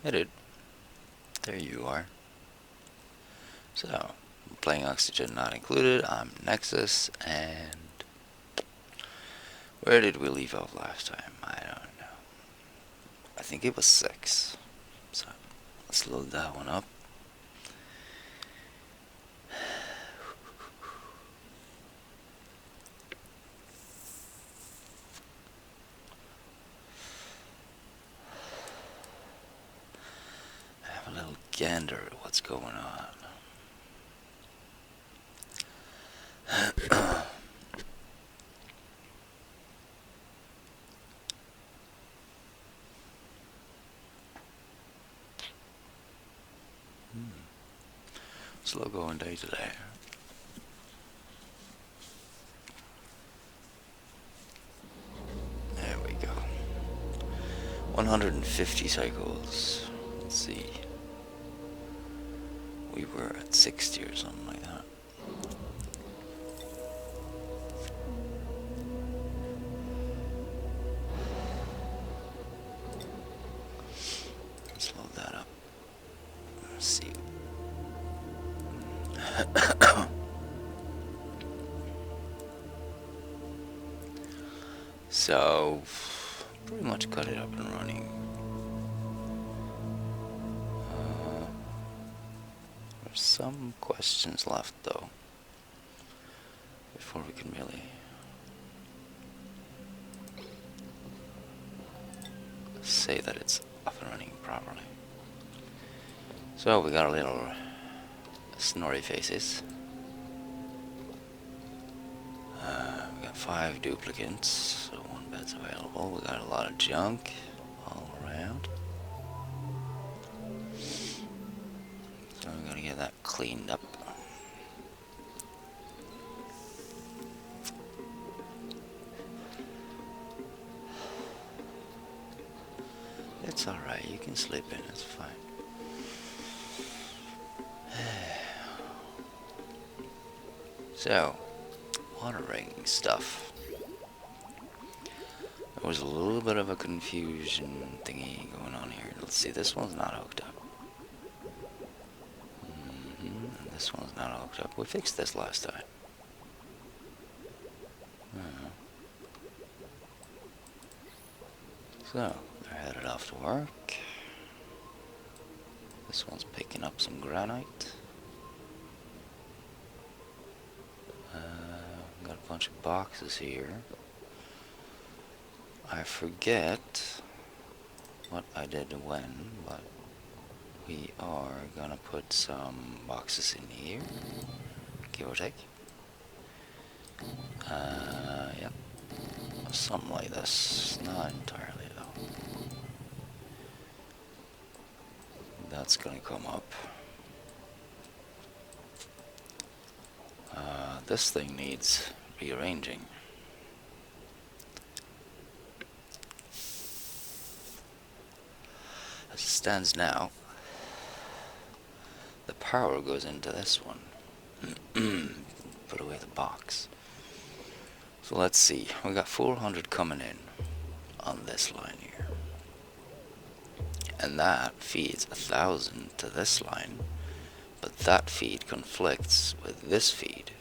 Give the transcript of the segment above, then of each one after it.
Hey dude, there you are. So, playing Oxygen Not Included, I'm NeXuS, and where did we leave off last time? I don't know. I think it was 6. So, let's load that one up. Have a little gander at what's going on. Slow going day today. There we go. 150 cycles. Let's see. We were at 60 or something like that. Let's load that up. Let's see. So, pretty much got it up and running. There's some questions left though, before we can really say that it's up and running properly. So we got a little snorri faces. We got 5 duplicates, so 1 bed's available. We got a lot of junk all around. So we're gonna get that cleaned up. It's alright, you can sleep in, it's fine. So, watering stuff. There was a little bit of a confusion thingy going on here. Let's see, this one's not hooked up. And this one's not hooked up. We fixed this last time. So, they're headed off to work. This one's picking up some granite. Got a bunch of boxes here. I forget what I did when, but we are gonna put some boxes in here, give or take. Yep, something like this, not entirely though. That's gonna come up. This thing needs rearranging. As it stands now, the power goes into this one. Put away the box. So let's see, we got 400 coming in on this line here. And that feeds 1,000 to this line, but that feed conflicts with this feed.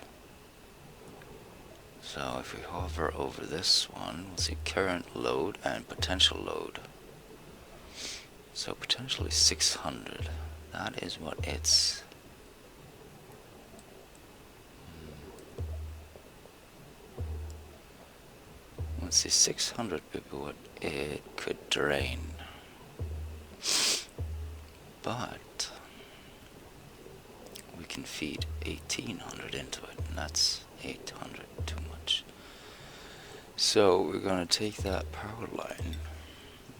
So if we hover over this one, we'll see current load and potential load. So potentially 600. That is what it's. Let's see, 600 would be what it could drain. But we can feed 1,800 into it, and that's 800 too much. So we're going to take that power line,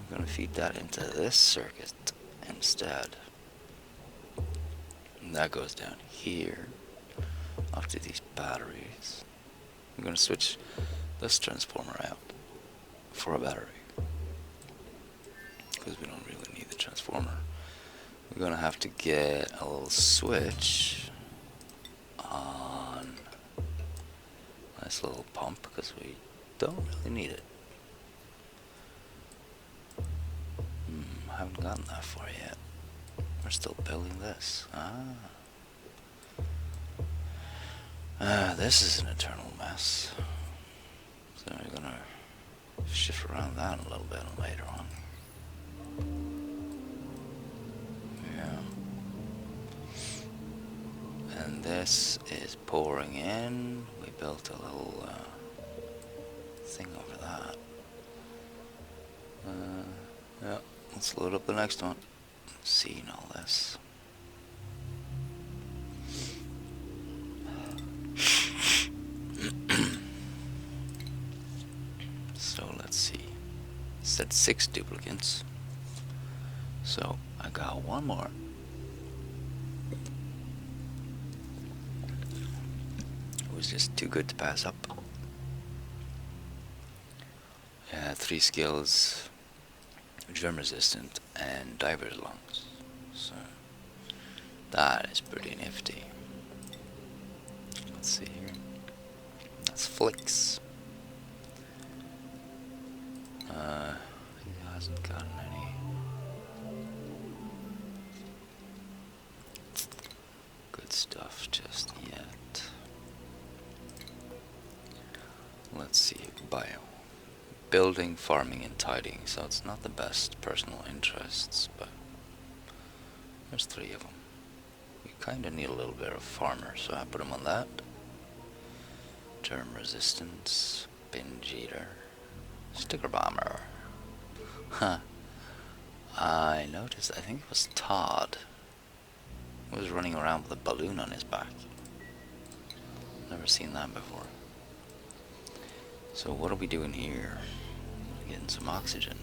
we're going to feed that into this circuit instead. And that goes down here, off to these batteries. I'm going to switch this transformer out for a battery, because we don't really need the transformer. We're going to have to get a little switch on this little pump, because we don't really need it. haven't gotten that far yet. We're still building this. This is an eternal mess. So we're gonna shift around that a little bit later on. Yeah. And this is pouring in. We built a little thing over that. Yeah, let's load up the next one. Seeing all this. So let's see. It said 6 duplicates. So I got one more. It was just too good to pass up. Yeah, 3 skills, germ resistant, and diver's lungs. So that is pretty nifty. Let's see here. That's Flicks. He hasn't gotten any. Good stuff just yet. Let's see, bio. Building, farming, and tidying. So it's not the best personal interests, but there's 3 of them. We kind of need a little bit of farmer, so I put him on that. Germ resistance, binge eater, sticker bomber. Huh. I noticed, I think it was Todd, who was running around with a balloon on his back. Never seen that before. So what are we doing here? Getting some oxygen.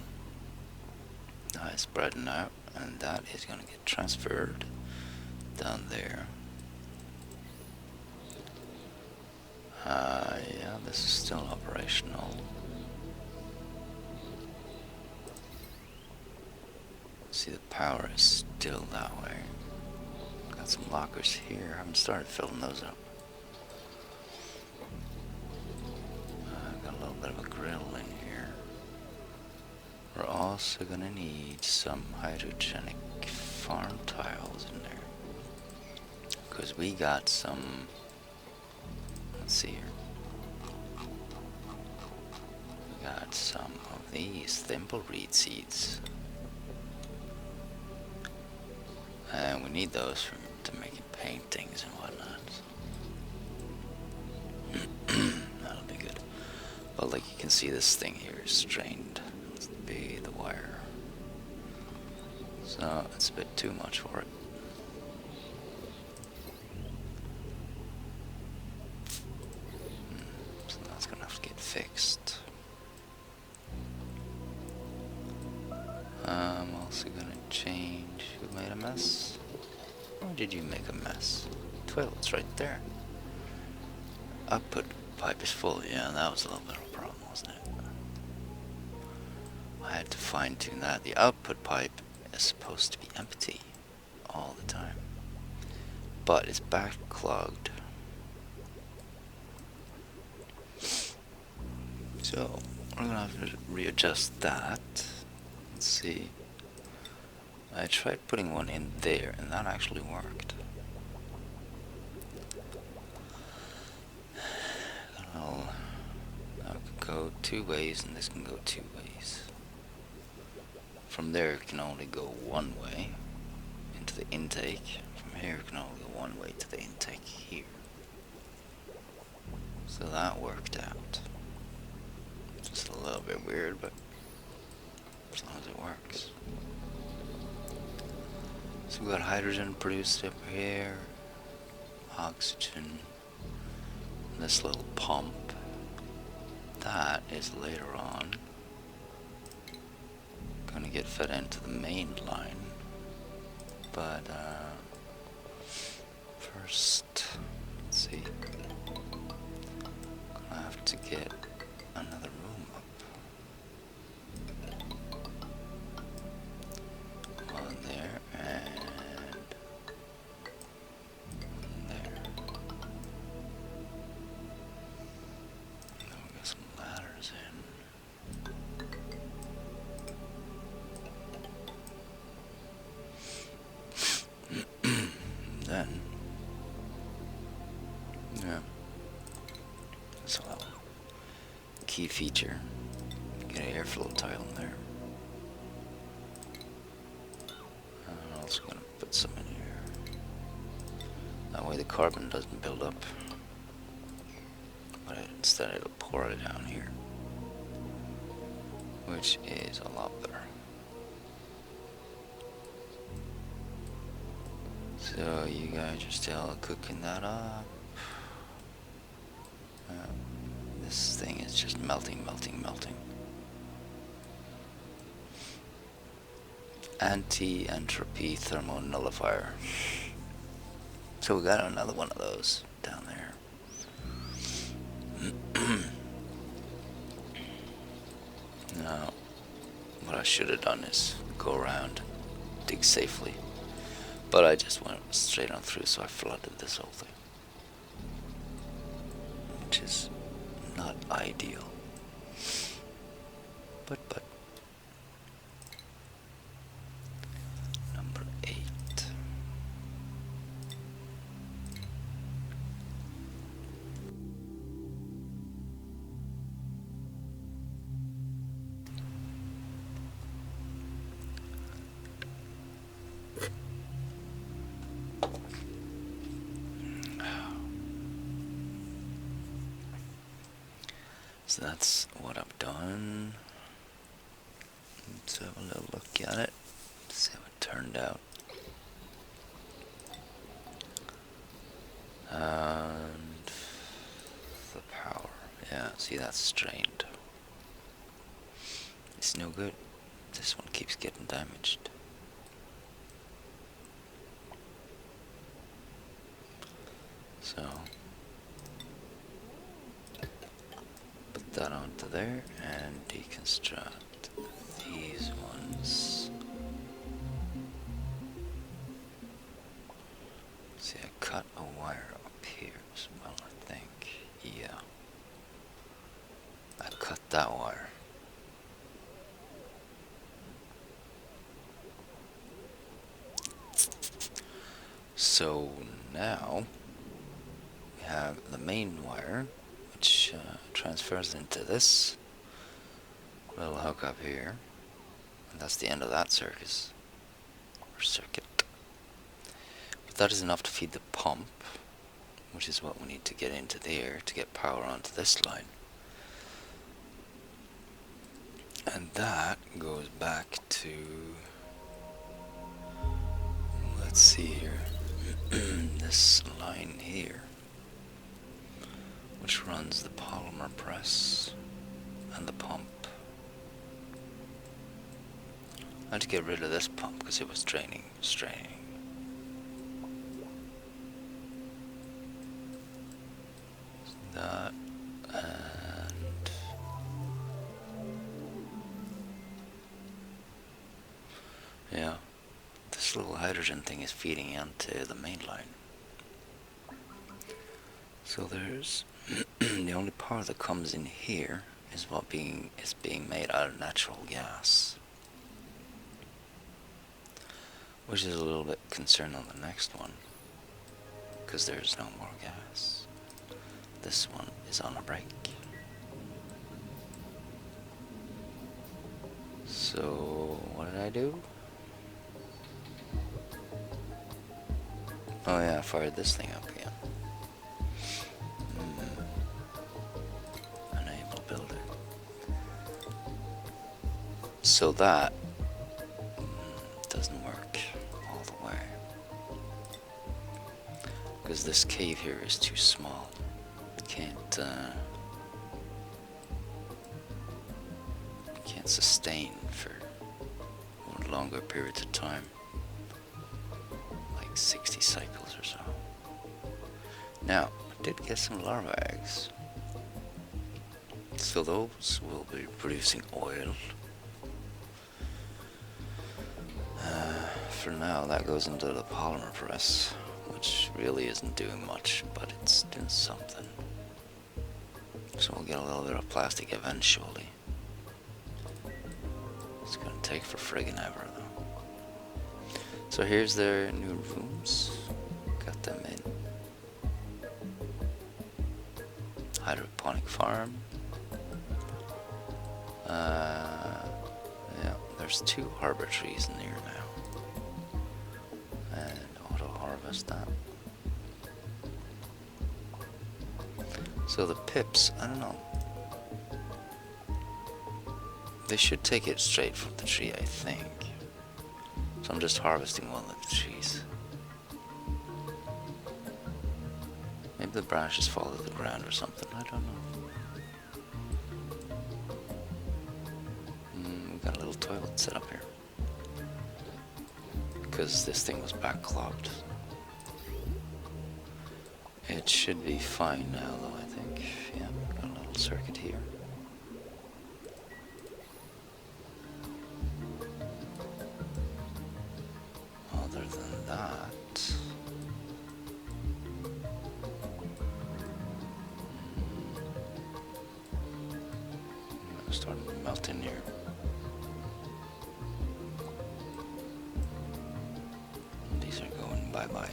It's spreading out, and that is going to get transferred down there. Yeah, this is still operational. See, the power is still that way. Got some lockers here. I haven't started filling those up. Got a little bit of a grill in here. We're also gonna need some hydrogenic farm tiles in there, because we got some. Let's see here. We got some of these thimbleweed seeds. And we need those to make paintings and whatnot. That'll be good. But like you can see, this thing here is strained. Let's be the wire. So it's a bit too much for it. So that's gonna have to get fixed. I'm also gonna change. Who made a mess? Or did you make a mess? Toilet's right there. Output pipe is full. Yeah, that was a little bit of a problem, wasn't it? I had to fine tune that. The output pipe is supposed to be empty all the time, but it's backlogged. So we're gonna have to readjust that. Let's see. I tried putting one in there, and that actually worked. That could go 2 ways, and this can go 2 ways. From there, it can only go 1 way into the intake. From here, it can only go 1 way to the intake here. So that worked out. Just a little bit weird, but as long as it works. So we got hydrogen produced up here, oxygen, this little pump. That is later on gonna get fed into the main line. But first, let's see. Gonna have to get another room up. One there and one there. And then we got some ladders in. feature. Get an airflow tile in there. And I'm also going to put some in here. That way the carbon doesn't build up. But instead it'll pour it down here. Which is a lot better. So you guys are still cooking that up. This thing is just melting, melting, melting. Anti-entropy thermal nullifier. So we got another one of those down there. Now, what I should have done is go around, dig safely. But I just went straight on through, so I flooded this whole thing. Which is not ideal. But. Number 8. So that's what I've done. Let's have a little look at it. See how it turned out. And the power. Yeah, see, that's strained. It's no good. This one keeps getting damaged. So put that onto there and deconstruct these ones. See, I cut a wire up here as well, I think. Yeah. I cut that wire. So now we have the main wire, which transfers into this little hook up here, and that's the end of that circuit. But that is enough to feed the pump, which is what we need to get into there to get power onto this line. And that goes back to, let's see here, this line here, which runs the polymer press and the pump. I had to get rid of this pump because it was straining. That and yeah, this little hydrogen thing is feeding into the main line. So there's the only power that comes in here is what is being made out of natural gas, which is a little bit concerned on the next one because there's no more gas. This one is on a break. So what did I do? Oh yeah, I fired this thing up again. Enable builder. So that doesn't work all the way, because this cave here is too small. Can't sustain for longer periods of time, like 60 cycles or so. Now, I did get some larva eggs, so those will be producing oil. For now, that goes into the polymer press, which really isn't doing much, but it's doing something. So we'll get a little bit of plastic eventually. It's gonna take for friggin' ever though. So here's their new rooms. Got them in. Hydroponic farm. Yeah, there's 2 harbor trees near now. And auto harvest that. So the pips, I don't know. They should take it straight from the tree, I think. So I'm just harvesting one of the trees. Maybe the branches fall to the ground or something, I don't know. We've got a little toilet set up here. Because this thing was backclogged. It should be fine now though, I think. Yeah, got a little circuit here. Other than that... starting to melt in here. These are going bye-bye.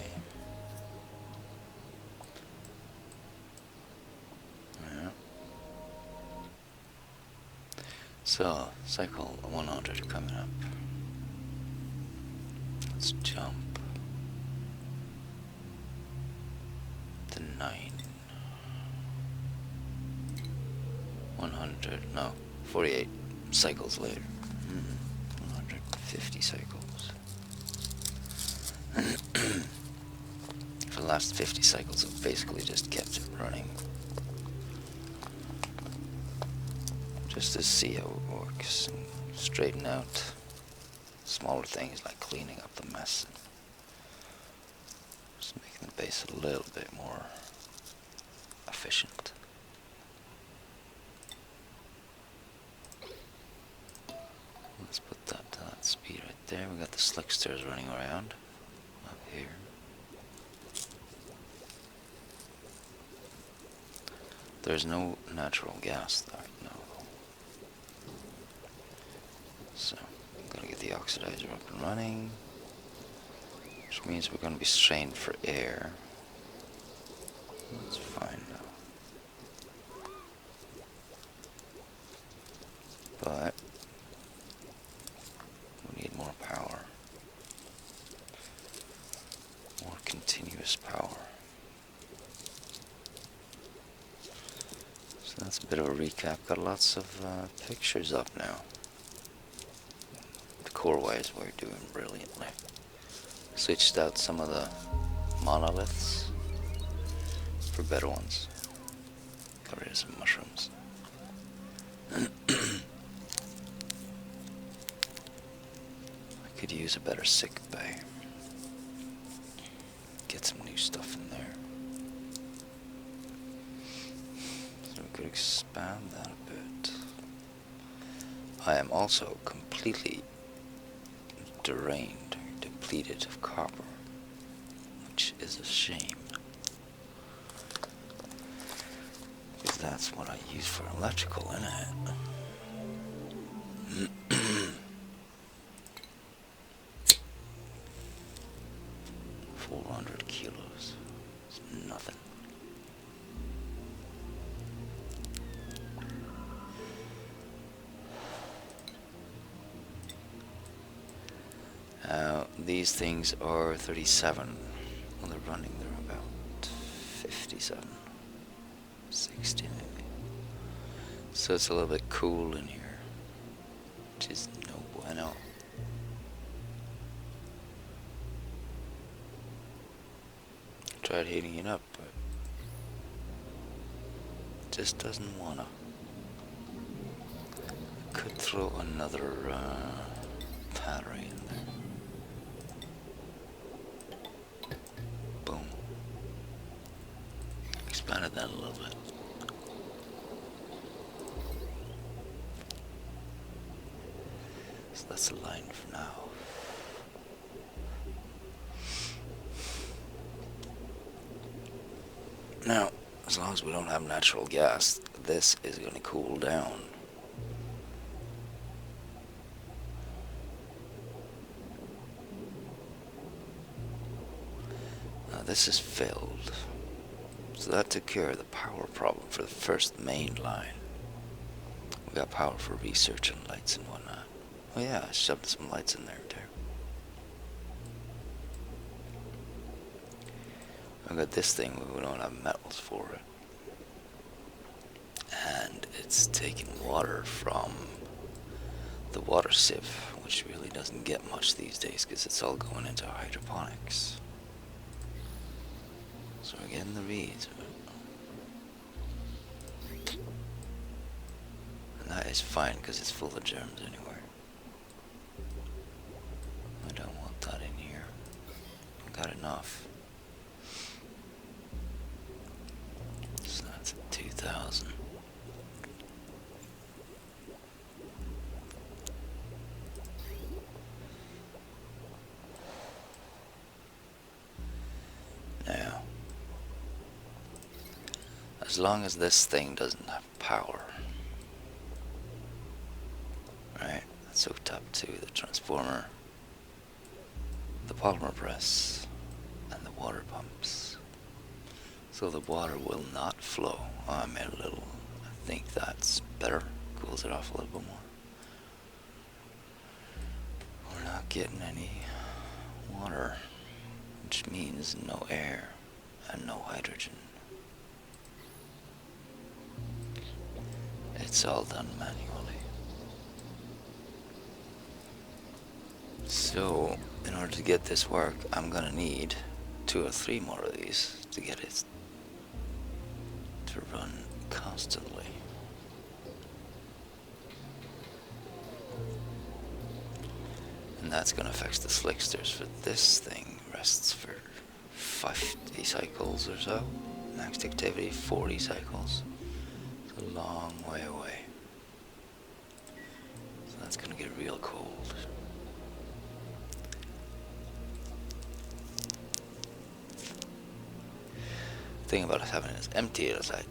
Yeah. So, cycle 100 coming up. Let's jump to 9. 100, no, 48 cycles later. 150 cycles. For the last 50 cycles, I've basically just kept it running. Just to see how it works and straighten out smaller things like cleaning up the mess and just making the base a little bit more efficient. Let's put that to that speed right there. We got the slicksters running around up here. There's no natural gas there, no. So, I'm gonna get the oxidizer up and running, which means we're gonna be strained for air. That's fine though. But we need more power. More continuous power. So that's a bit of a recap. Got lots of pictures up now. The core-wise, we're doing brilliantly. Switched out some of the monoliths for better ones. Got rid of some mushrooms. I could use a better sick bay. Get some new stuff in there. So we could expand that a bit. I am also completely drained, depleted of copper, which is a shame. Because that's what I use for electrical, isn't it? 400 kilos. It's nothing. These things are 37. Well, they're running, they're about 57. 60 maybe. So it's a little bit cool in here, which is no bueno. Tried heating it up, but it just doesn't wanna. Could throw another battery in there. Boom. Expanded that a little bit. So that's the line for now. Now, as long as we don't have natural gas, this is going to cool down. Now this is filled. So that took care of the power problem for the first main line. we got power for research and lights and whatnot. Oh yeah, I shoved some lights in there too. I got this thing, we don't have metals for it. And it's taking water from the water sieve, which really doesn't get much these days because it's all going into hydroponics. So we're getting the reeds. And that is fine because it's full of germs anyway. I don't want that in here. I got enough. So that's 2,000. Now, as long as this thing doesn't have power, right? That's hooked up to the transformer, the polymer press, and the water pumps. So the water will not flow. Oh, I made a little, I think that's better. Cools it off a little bit more. We're not getting any water, which means no air and no hydrogen. It's all done manually. So, in order to get this work, I'm gonna need 2 or 3 more of these to get it to run constantly. And that's gonna affect the slicksters. For this thing rests for 50 cycles or so. Max activity 40 cycles. It's a long way away. So that's gonna get real cold. The thing about having it empty is I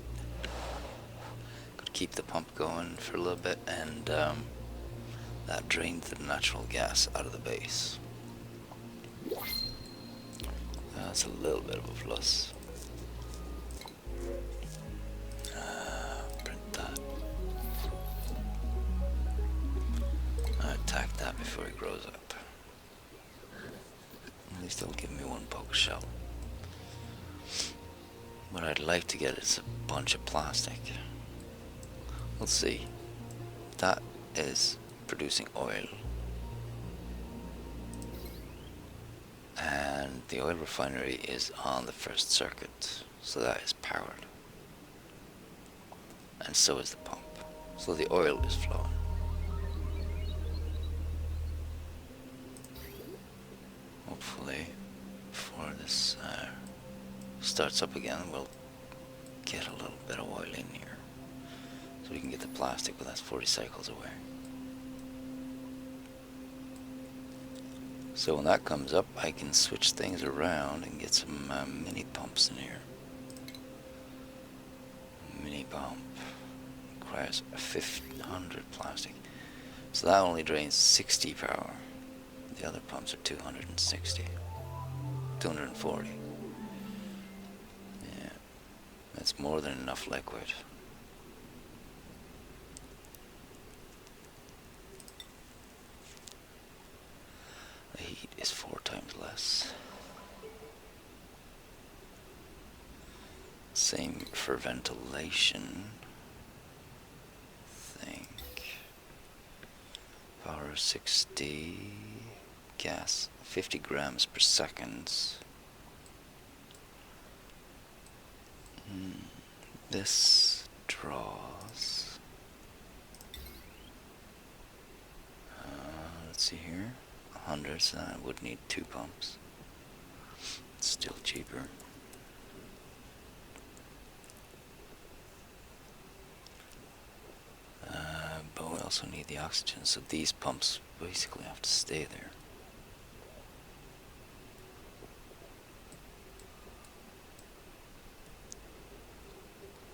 could keep the pump going for a little bit, and that drained the natural gas out of the base. That's a little bit of a plus. Print that. I attack that before it grows up. At least it'll give me 1 poke shell. What I'd like to get is a bunch of plastic. Let's see. That is producing oil. And the oil refinery is on the first circuit, so that is powered. And so is the pump. So the oil is flowing. Hopefully, before this starts up again, we'll get a little bit of oil in here. So we can get the plastic, but that's 40 cycles away. So when that comes up, I can switch things around and get some mini pumps in here. Mini pump requires 1,500 plastic. So that only drains 60 power. The other pumps are 260. 240. Yeah, that's more than enough liquid. The heat is 4 times less. Same for ventilation. Think. Power 60. Gas 50 grams per second. This draws. Let's see here. 100, so I would need 2 pumps. It's still cheaper. But we also need the oxygen, so these pumps basically have to stay there.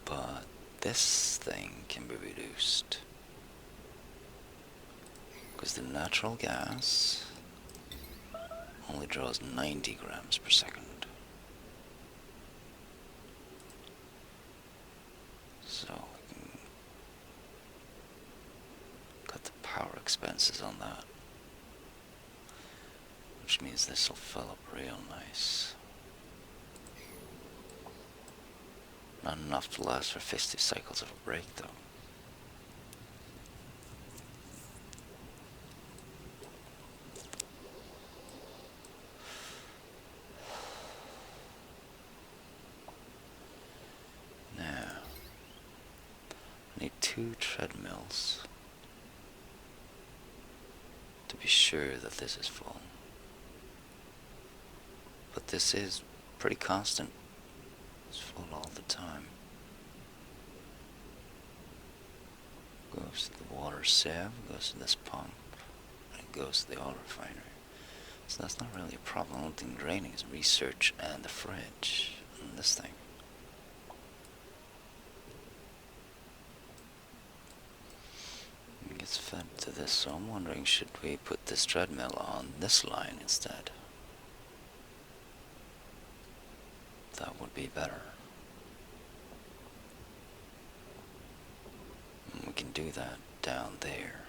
But this thing can be reduced because the natural gas only draws 90 grams per second. So which means this will fill up real nice. Not enough to last for 50 cycles of a break though. Now, I need 2 treadmills to be sure that this is full. But this is pretty constant. It's full all the time. Goes to the water sieve, goes to this pump, and it goes to the oil refinery. So that's not really a problem. The only thing draining is research and the fridge and this thing. It gets fed to this, so I'm wondering, should we put this treadmill on this line instead? That would be better. And we can do that down there.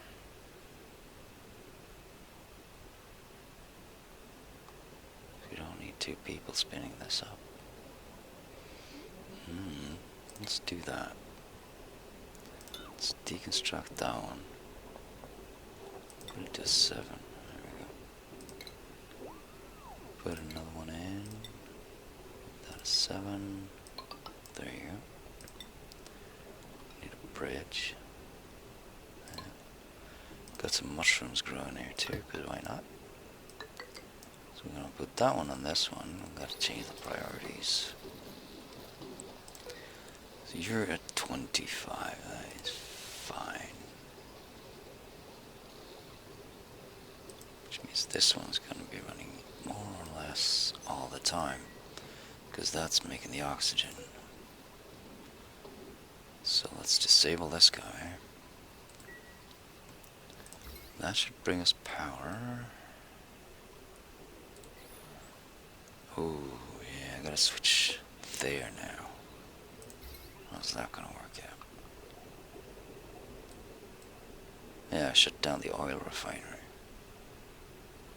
We don't need 2 people spinning this up. Let's do that. Let's deconstruct that one. Put it to 7. There we go. Put another one in. That is 7. There you go. Need a bridge. Yeah. Got some mushrooms growing here too, because why not? So we're gonna put that one on this one. We've got to change the priorities. So you're at 25. That is fine. Which means this one's gonna be running more or less all the time, because that's making the oxygen. So let's disable this guy. That should bring us power. Oh yeah, I gotta switch there now. How's that gonna work out? Yeah, I shut down the oil refinery.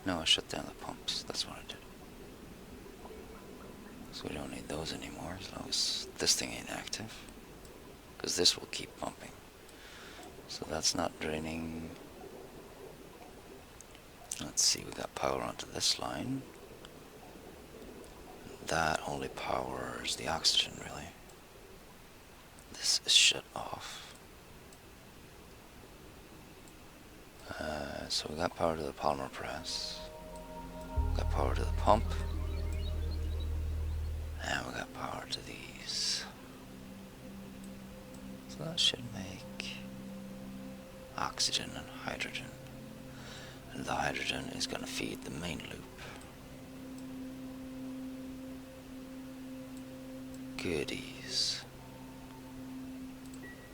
No, I shut down the pumps. That's what I did. So we don't need those anymore as long as this thing ain't active. Because this will keep pumping. So that's not draining. Let's see, we got power onto this line. That only powers the oxygen, really. This is shut off. So we got power to the polymer press. We got power to the pump. And we got power to these. So that should make oxygen and hydrogen. And the hydrogen is going to feed the main loop. Goodies.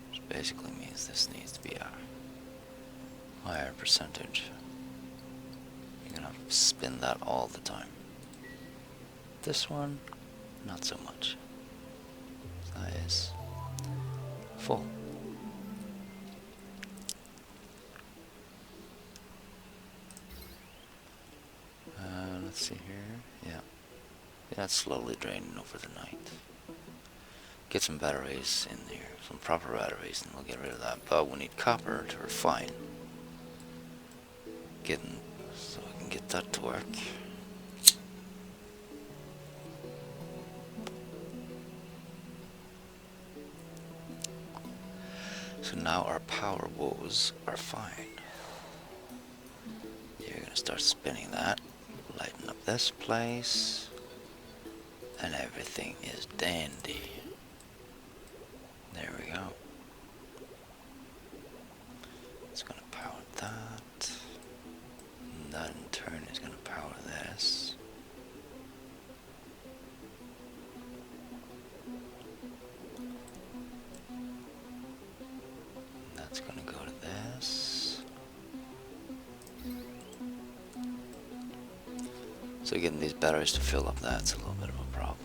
Which basically means this needs to be a higher percentage. You're going to have to spin that all the time. This one, not so much. That is full. Let's see here. Yeah, it's slowly draining over the night. Get some batteries in there, some proper batteries, and we'll get rid of that. But we need copper to refine. So I can get that to work. So now our power woes are fine. You're gonna start spinning that, lighten up this place, and everything is dandy. There we go. It's gonna power that. And that in turn is gonna power this. And that's gonna go to this. So getting these batteries to fill up, that's a little bit of a problem.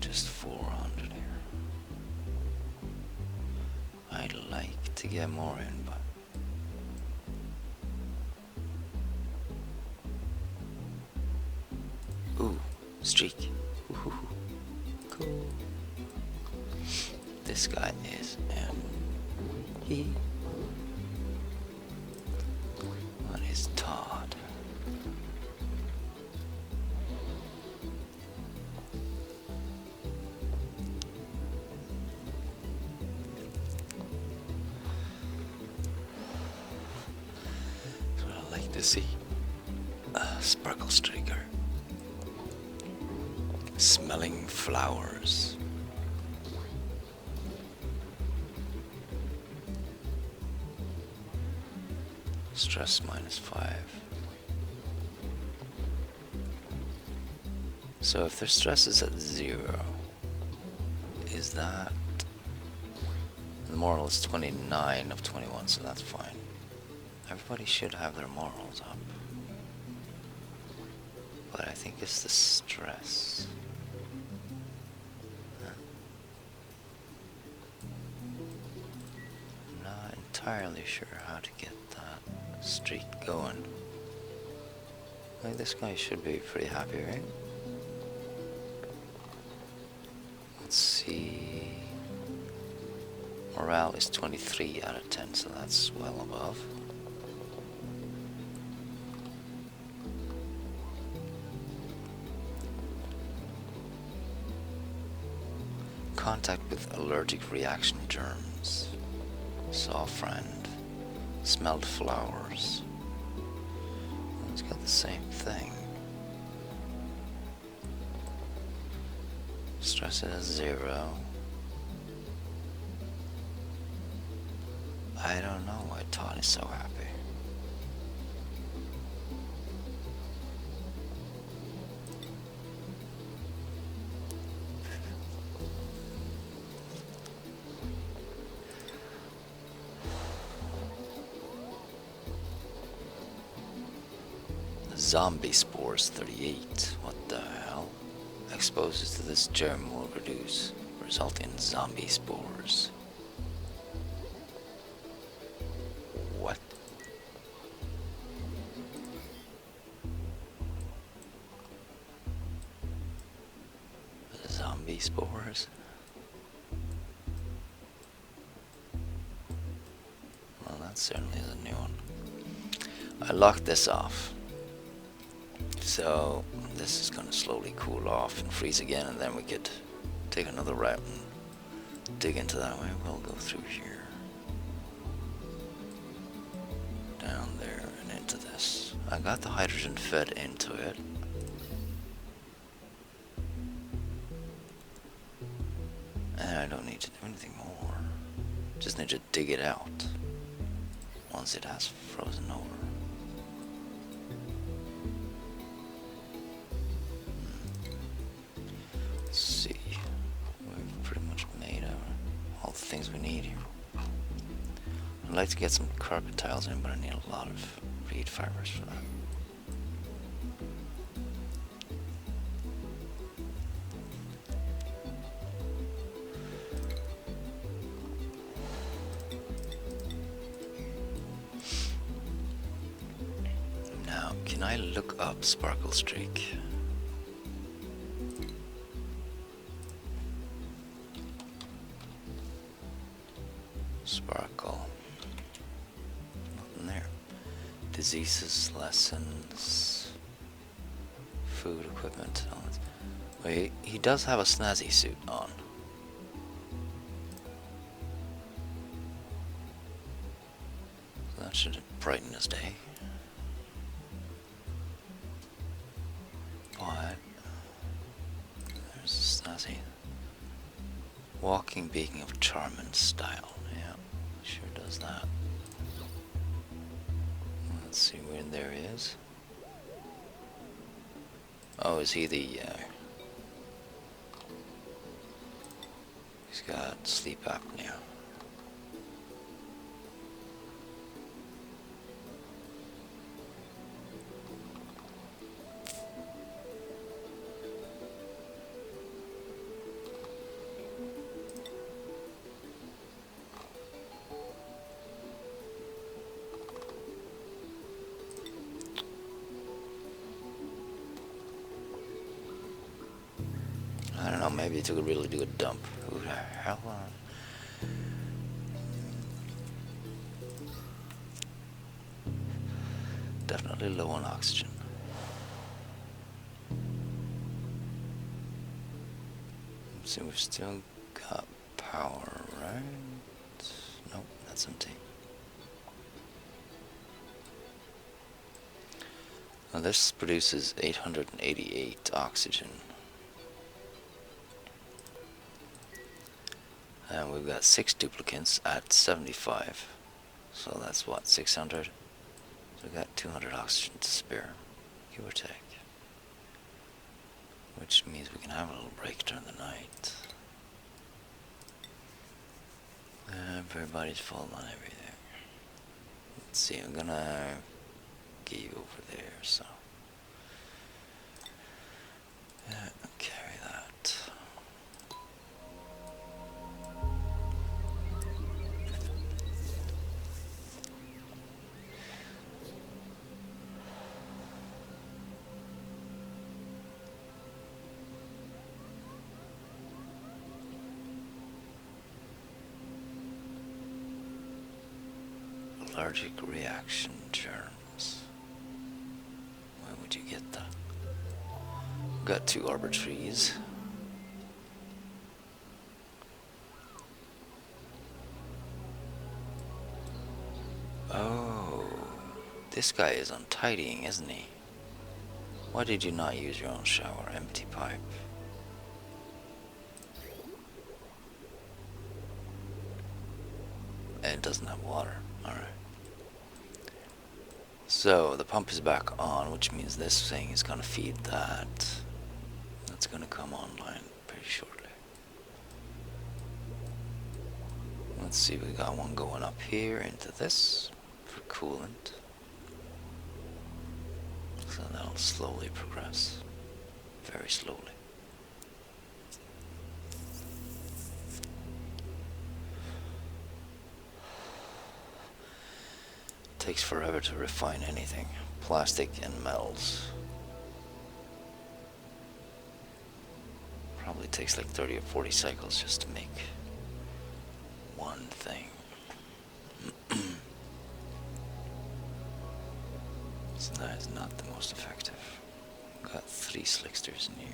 Just 400 here. I'd like to get more in, but streak. Woohoo. Cool. This guy is he. What is Todd? That's what I like to see. Sparkle streaker. Smelling flowers. Stress -5. So if their stress is at 0, is that... The moral is 29 of 21, so that's fine. Everybody should have their morals up. But I think it's the stress. I'm not entirely sure how to get that streak going. Like, this guy should be pretty happy, right? Let's see. Morale is 23 out of 10, so that's well above. Contact with allergic reaction germs. Saw friend. Smelled flowers. It's got the same thing. Stress is 0. I don't know why Todd is so happy. Zombie spores 38. What the hell? Exposures to this germ will result in zombie spores. What? Zombie spores? Well, that certainly is a new one. I locked this off. So this is going to slowly cool off and freeze again, and then we could take another route and dig into that way. We'll go through here, down there, and into this. I got the hydrogen fed into it. And I don't need to do anything more. Just need to dig it out once it has frozen over. Let's see. We've pretty much made all the things we need here. I'd like to get some carpet tiles in, but I need a lot of reed fibers for that. Now, can I look up Sparkle Streak? Sparkle. Nothing there. Diseases, lessons, food, equipment. Wait, he does have a snazzy suit on. So that should brighten his day. But there's a snazzy. Walking beacon of charm and style. Yeah, sure does that. Let's see where there is. Oh, is he the... he's got sleep apnea. maybe it took a really good dump. Who the hell? Definitely low on oxygen. So we've still got power, right? Nope, that's empty. Now this produces 888 oxygen. And we've got 6 duplicates at 75. So that's what, 600? So we've got 200 oxygen to spare, give or take. Which means we can have a little break during the night. Everybody's full on everything. Let's see, I'm gonna get you over there, so. Yeah, carry that. Allergic reaction germs. Where would you get that? Got 2 arbor trees. Oh, this guy is untidying, isn't he? Why did you not use your own shower? Empty pipe. And it doesn't have water. Alright. So the pump is back on, which means this thing is gonna feed that. That's gonna come online pretty shortly. Let's see, we got one going up here into this for coolant. So that'll slowly progress. Very slowly. Takes forever to refine anything. Plastic and metals. Probably takes like 30 or 40 cycles just to make one thing. So that is not the most effective. Got 3 slicksters in here.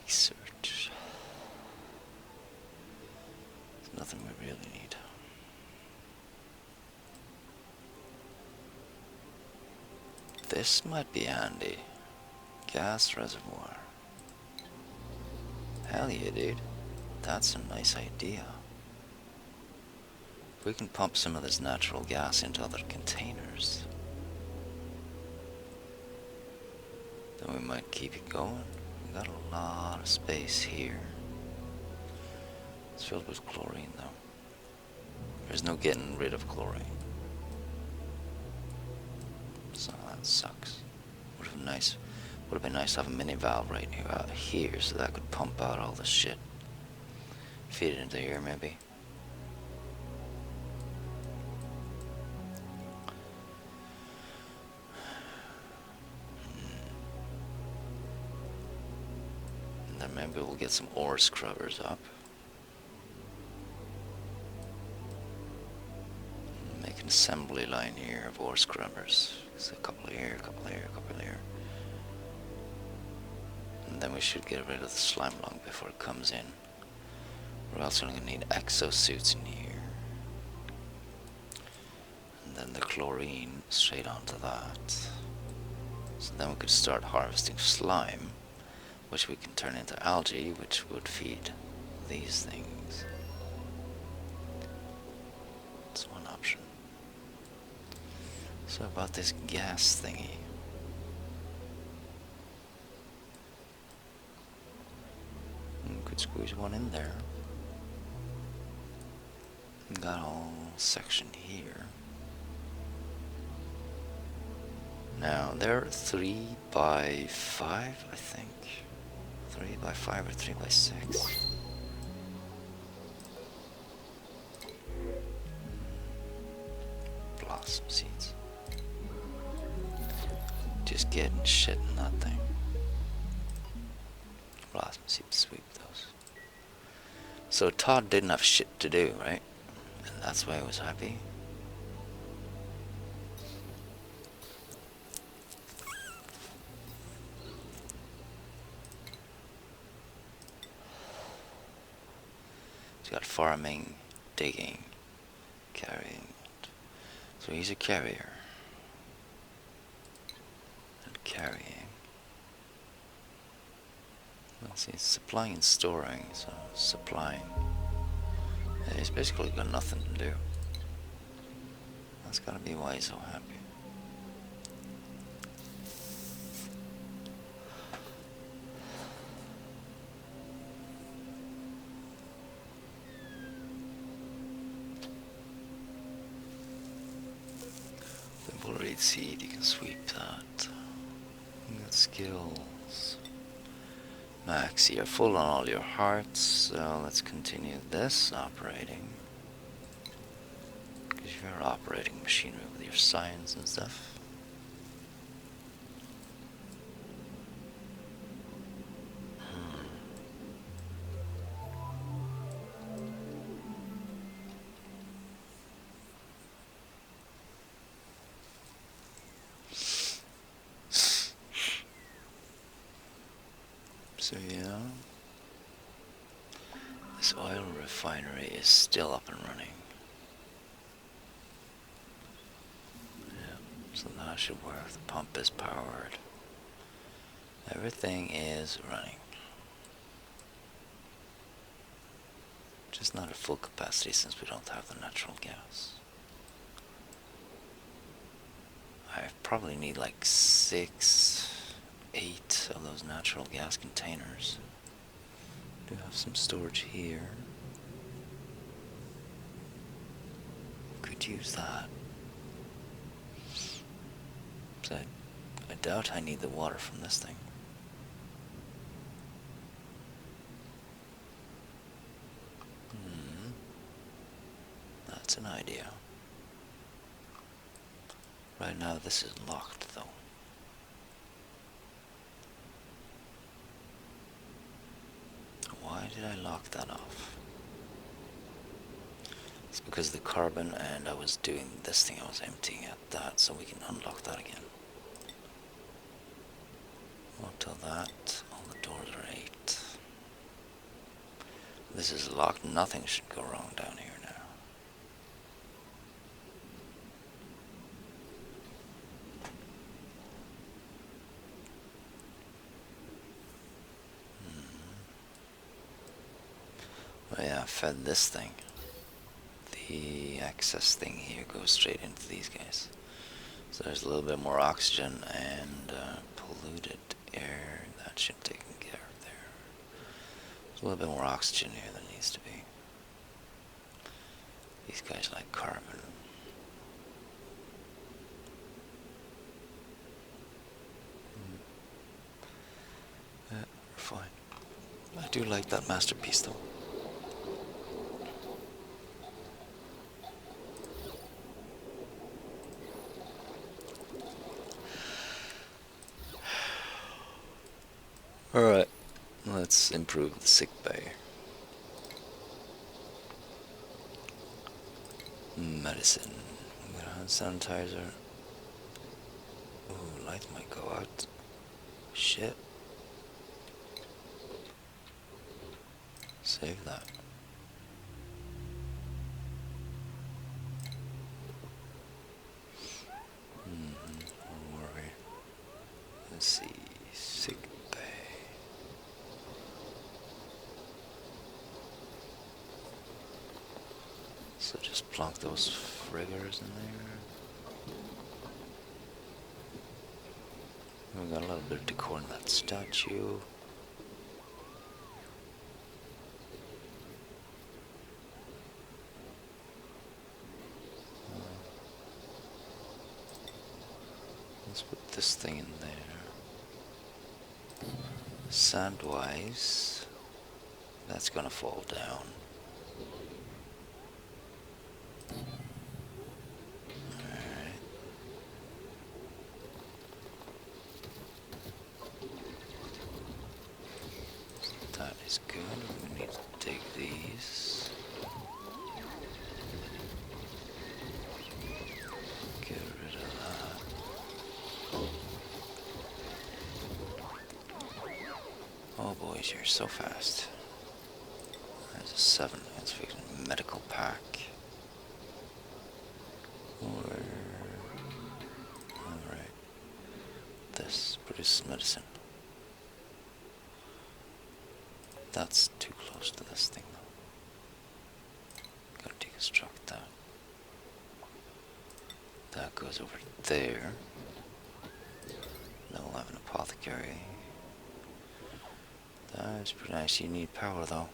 Research. There's nothing we really need. This might be handy. Gas reservoir. Hell yeah, dude. That's a nice idea. If we can pump some of this natural gas into other containers, then we might keep it going. We got a lot of space here. It's filled with chlorine though. There's no getting rid of chlorine. So that sucks. Would have been nice to have a mini valve right here so that could pump out all this shit. Feed it into here maybe. And then maybe we'll get some ore scrubbers up. Make an assembly line here of ore scrubbers. So a couple here, a couple here, a couple here. And then we should get rid of the slime lung before it comes in. We're also going to need exosuits in here. And then the chlorine straight onto that. So then we could start harvesting slime, which we can turn into algae, which would feed these things. That's one option. So about this gas thingy. Could squeeze one in there. Got a whole section here. Now they're 3 by 5, I think. 3 by 5 or 3 by 6. blossom seeds. Just getting shit in that thing. Blossom seeds, sweep those. So Todd didn't have shit to do, right? And that's why I was happy. He's got farming, digging, carrying. So he's a carrier. And carrying. Well, see, it's supplying and storing, so supplying. Yeah, he's basically got nothing to do. That's gotta be why he's so happy. The bullet seed, you can sweep that. You got skills. Max, you're full on all your hearts, so let's continue this operating. Because you're operating machinery with your science and stuff. So yeah, this oil refinery is still up and running. Yeah, so that should work. The pump is powered. Everything is running. Just not at full capacity since we don't have the natural gas. I probably need like 6, 8 of those natural gas containers. Do have some storage here. Could use that. So I doubt I need the water from this thing. That's an idea. Right now this is locked though. Why did I lock that off? It's because the carbon, and I was doing this thing, I was emptying out that, so we can unlock that again. Up till that, all the doors are 8. This is locked, nothing should go wrong down here now. Oh yeah, I fed this thing. The access thing here goes straight into these guys. So there's a little bit more oxygen and polluted air. That should take care of there. There's a little bit more oxygen here than needs to be. These guys like carbon. Yeah, we're fine. I do like that masterpiece though. Alright, let's improve the sick bay. Medicine. We got hand sanitizer. Ooh, light might go out. Shit. Save that. Where were we? Let's see. Sick bay. So just plonk those friggers in there. We got a little bit of decor in that statue. Let's put this thing in there. Sandwise, that's gonna fall down. is good. We need to dig these. Get rid of that. Oh boys, you're so fast. There's a 7. Let's fix a medical pack. Or... Alright. This produces medicine. That's too close to this thing though. Gotta deconstruct that. That goes over there. Then we'll have an apothecary. That's pretty nice. You need power though.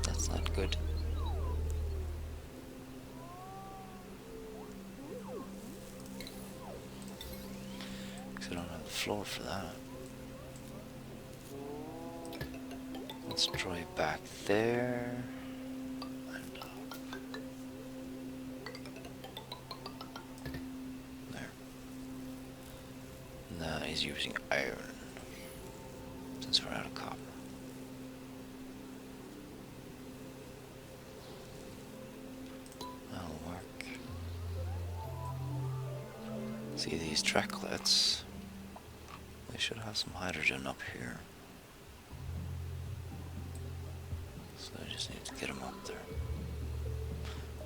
That's not good. Because I don't have the floor for that. Let's try back there. And up. There. And that is using iron. Since we're out of copper. That'll work. See these tracklets? They should have some hydrogen up here. So I just need to get them up there.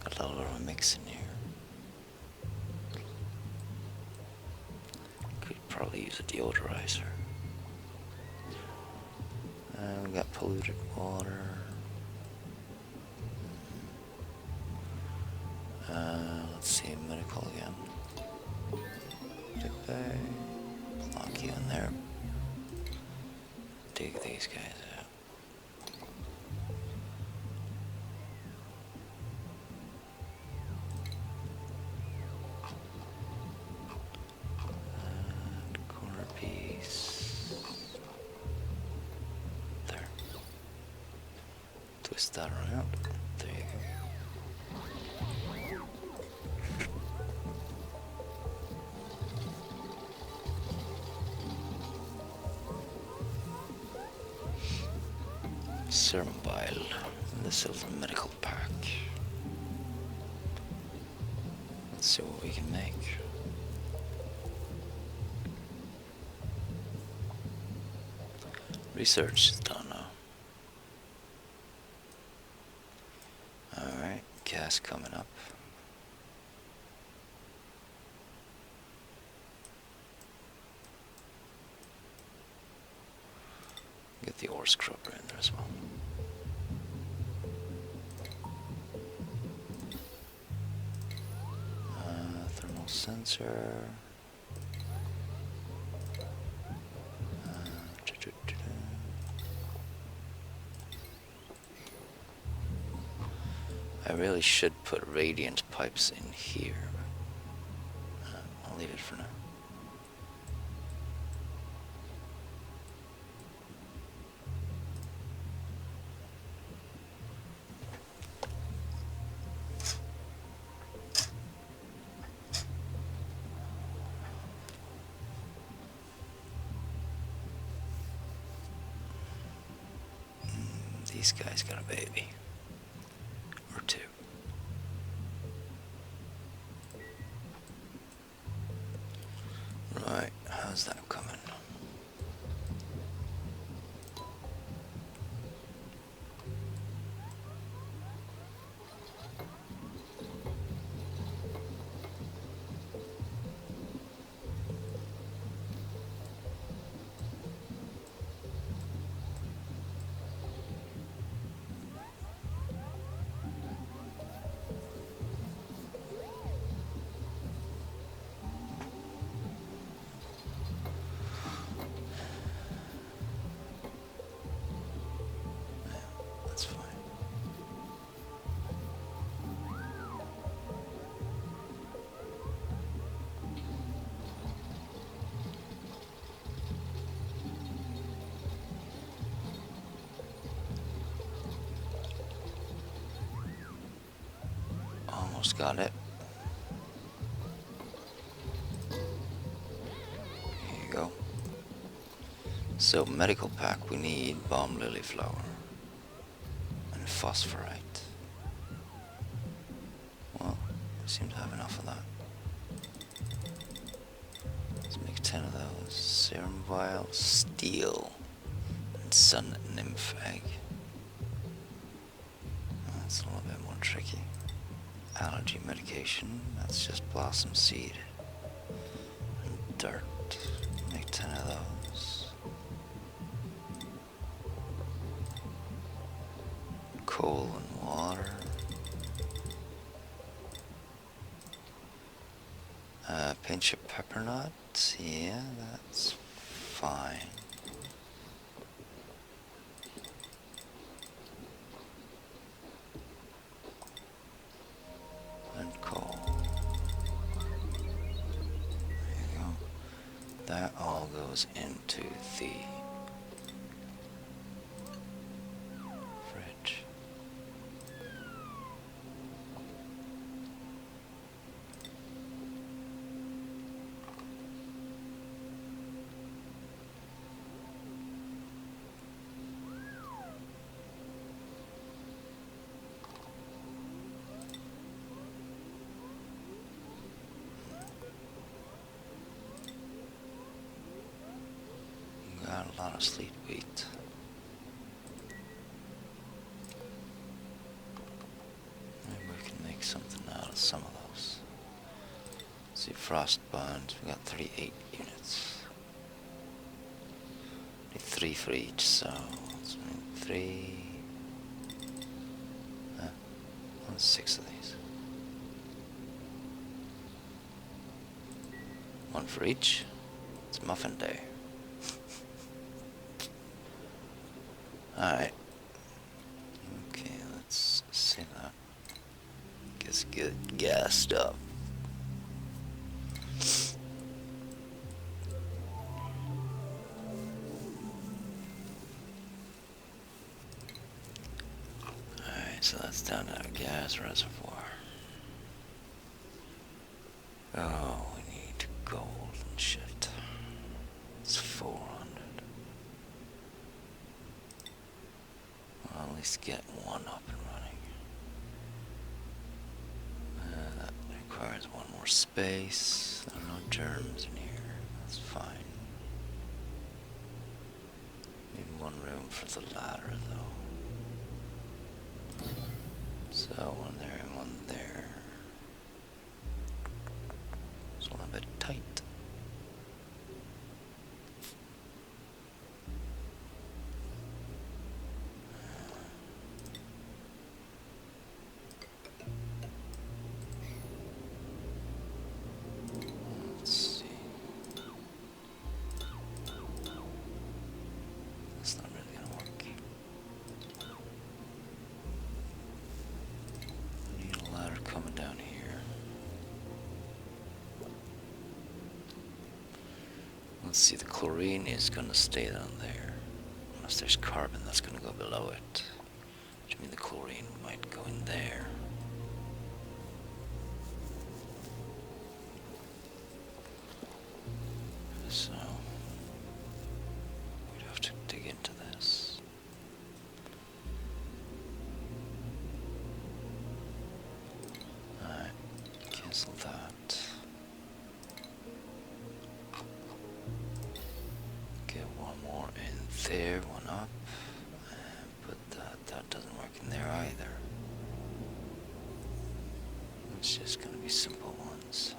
Got a little bit of a mix in here. Could probably use a deodorizer. We got polluted water. Let's see, medical again. Lock you in there. Dig these guys out. And corner piece. There. Twist that around. There you go. Serum vial in the silver medical pack. Let's see what we can make. Research is done now. Alright, gas coming up. Get the ore scrubber in there as well. Thermal sensor. I really should put radiant pipes in here. I'll leave it for now. These guys got a baby. Or two. Right, how's that coming? That's fine. Almost got it. Here you go. So medical pack, we need balm lily flower and phosphorite. Well, we seem to have enough of that. Let's make 10 of those. Serum vial, steel, and sun nymph egg. That's a little bit more tricky. Allergy medication, that's just blossom seed. And dirt, make 10 of those. Coal and water. Pinch of pepper nut, yeah, that's fine. And coal. There you go. That all goes into the fridge. Got a lot of sleet wheat. Maybe we can make something out of some of those. Let's see, frost buns, we got 38 units. Need 3 for each, so let's make 3. 6 of these. 1 for each. It's muffin day. Alright. Okay, let's see that. Gets good gassed up. Alright, so that's down to our gas reservoir. Oh, we need gold and shit. It's 400. Well, at least get one up and running. That requires one more space. There are no germs in here. That's fine. Need one room for the ladder, though. So, one there and one there. It's a little bit tight. Let's see. That's not really gonna work. I need a ladder coming down here. Let's see, the chlorine is gonna stay down there. Unless there's carbon that's gonna go below it. Which means the chlorine might go in there. So we'd have to dig into this. Alright, cancel that. Get one more in there, one up. And put that doesn't work in there either. It's just gonna be simple ones.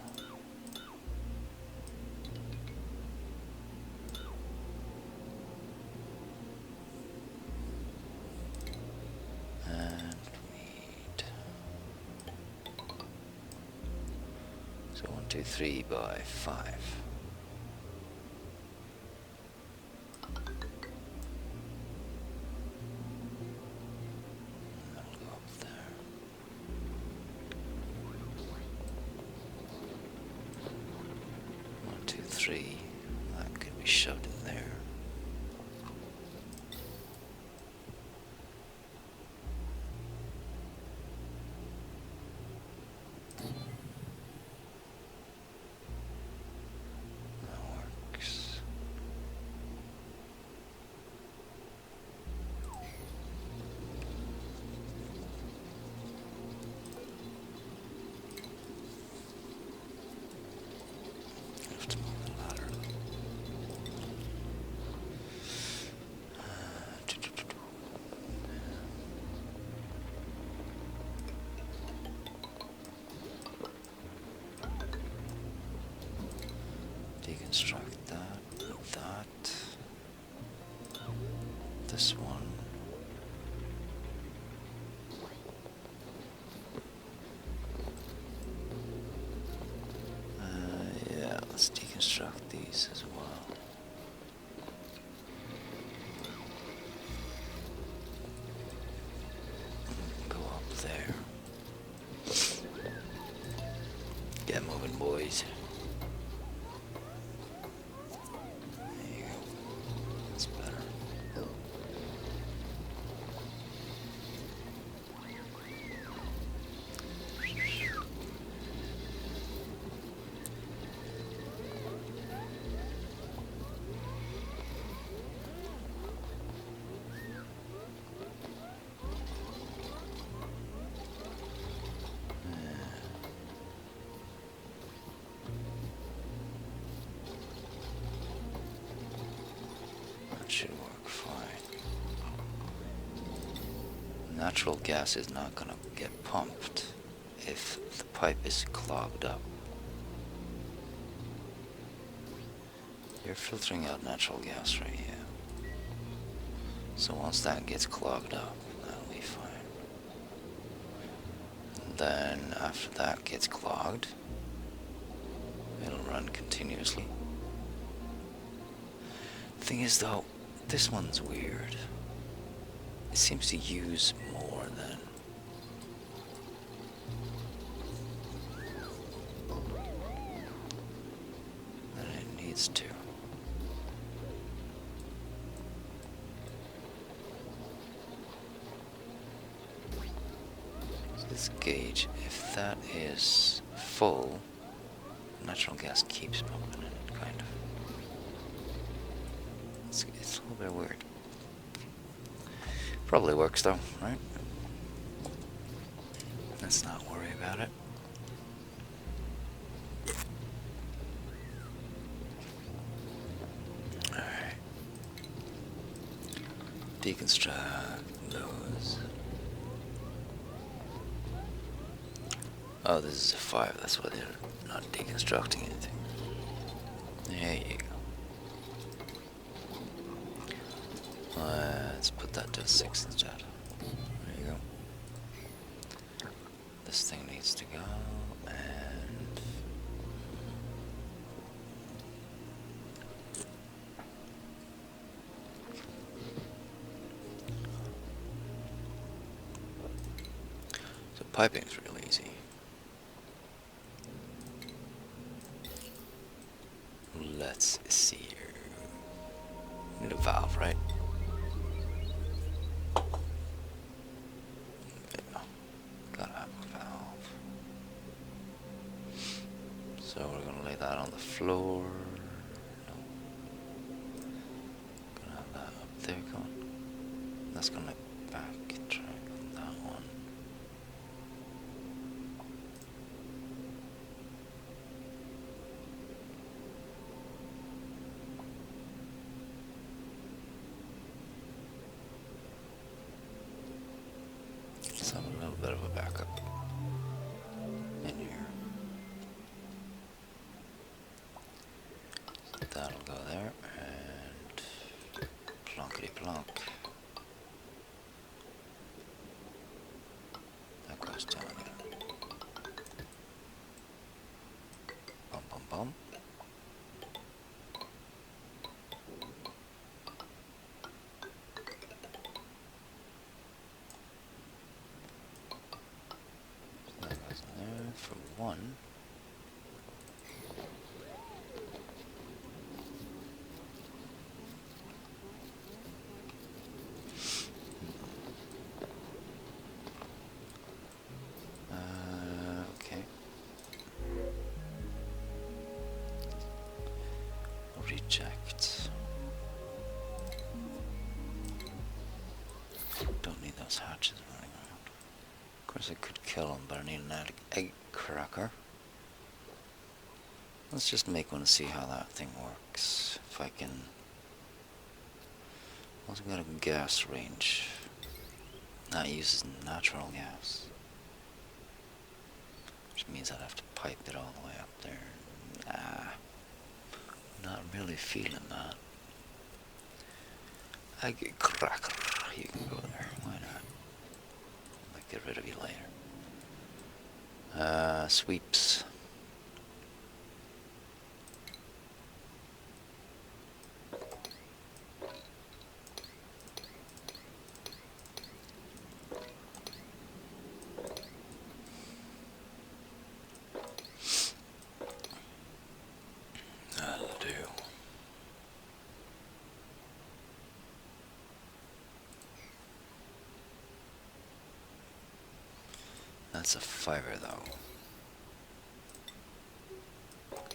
And we need, so 1, 2, 3 by 5. That'll go up there. 1, 2, 3. That could be shoved in there. That works. deconstruct that, that, this one. Yeah, let's deconstruct these as well. Go up there. Get moving, boys. There you go. That's better. That should work fine. Natural gas is not gonna get pumped if the pipe is clogged up. You're filtering out natural gas right here. So once that gets clogged up, that'll be fine. And then after that gets clogged, it'll run continuously. Thing is though, this one's weird. It seems to use more than it needs to. So this gauge, if that is full, natural gas keeps pumping in, kind of. It's a little bit weird. Probably works though, right? Let's not worry about it. Alright. Deconstruct those. Oh, this is a 5, that's why they're not deconstructing anything. There you go. Let's put that to a 6 instead. There you go. This thing needs to go, and so piping is real easy. Let's see here. Need a valve, right? Gotta have a valve. So we're gonna lay that on the floor. No. Gonna have that up there going. That's gonna backtrack on that one. Let's have a little bit of a backup in here. That'll go there, and plonkety plonk. That goes down here. Bum bum bum. So that goes in there for one. Okay. Reject. Don't need those hatches running around. Of course I could kill them, but I need an egg cracker. Let's just make one and see how that thing works. If I can... Also got a gas range. That uses natural gas. Which means I'd have to pipe it all the way up there. Nah. really feeling that. I get cracker. You can go there. Why not? I'll get rid of you later. Sweeps. That'll do. That's a fiber though.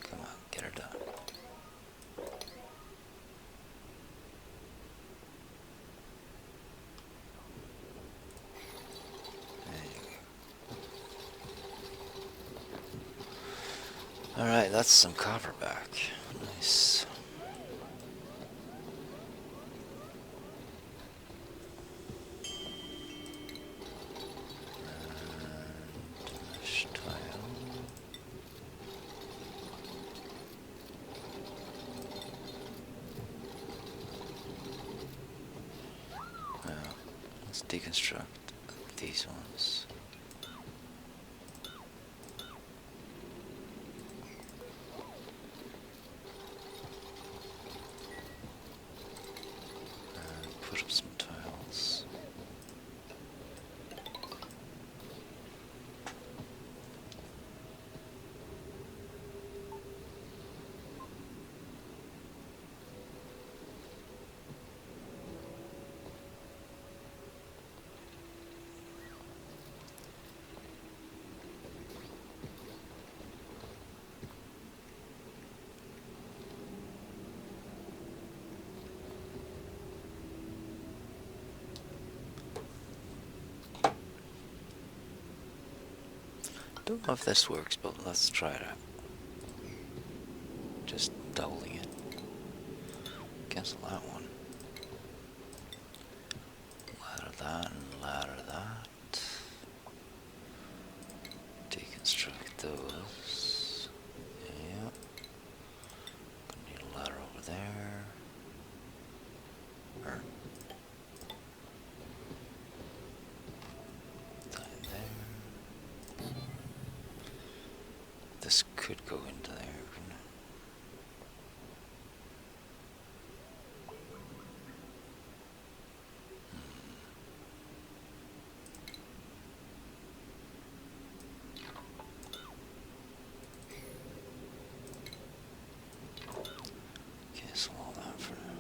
Come on, get her done. Alright, that's some copper back. Nice. And mesh tile. Now, let's deconstruct these ones. Put up some tiles. Don't know if this works, but let's try it out. Just doubling it. Cancel that one. Ladder that and ladder that. Deconstruct those. Yep. Gonna need a ladder over there. Or that in there. This could go into there, couldn't it? Cancel all that for now.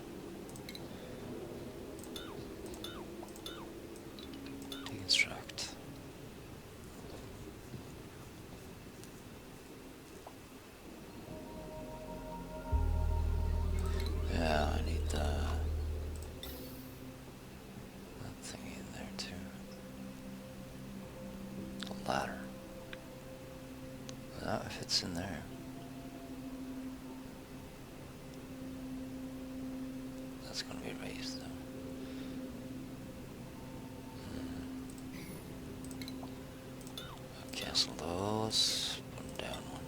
Deconstruct. Yeah, I need that thingy in there too. The ladder. That fits in there. That's gonna be raised though. I'll cancel those. Put them down one.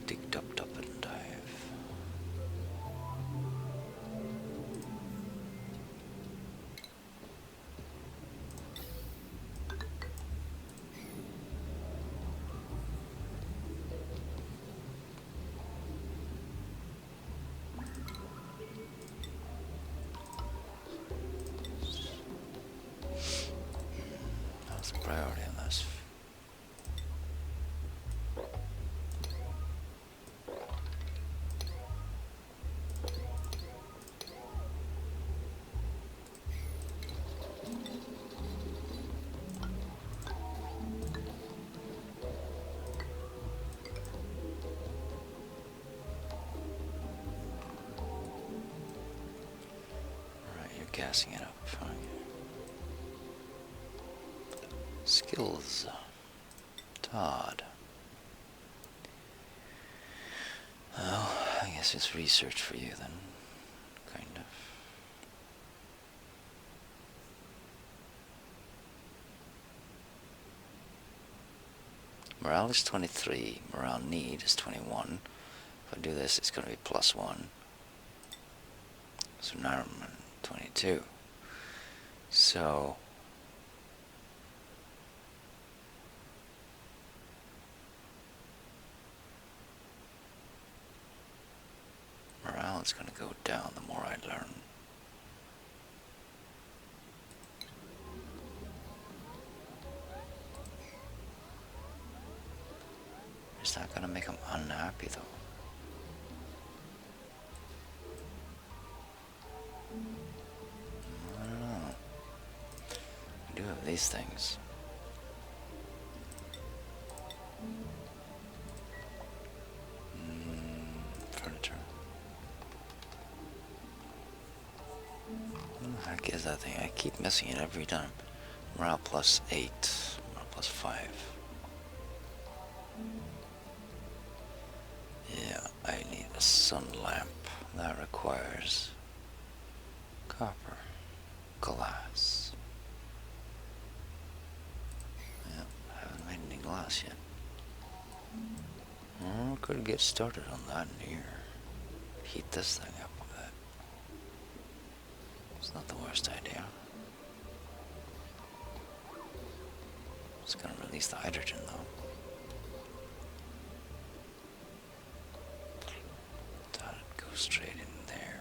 Dig, dup, dup, and dive. That's a priority on this. Alright, you're gassing it up. Fine. Skills. Todd. Well, I guess it's research for you then. Kind of. Morale is 23. Morale need is 21. If I do this, it's going to be +1. So now I'm 22. So morale is going to go down the more I learn. Is that going to make them unhappy though? I don't know. I do have these things. Furniture. What the heck is that thing? I keep missing it every time. Morale +8. Morale +5. Yeah, I need a sun lamp. That requires copper. Glass. Yeah, I haven't made any glass yet. Oh, could get started on that in here. Heat this thing up a bit. It's not the worst idea. It's gonna release the hydrogen though. Thought it'd go straight in there.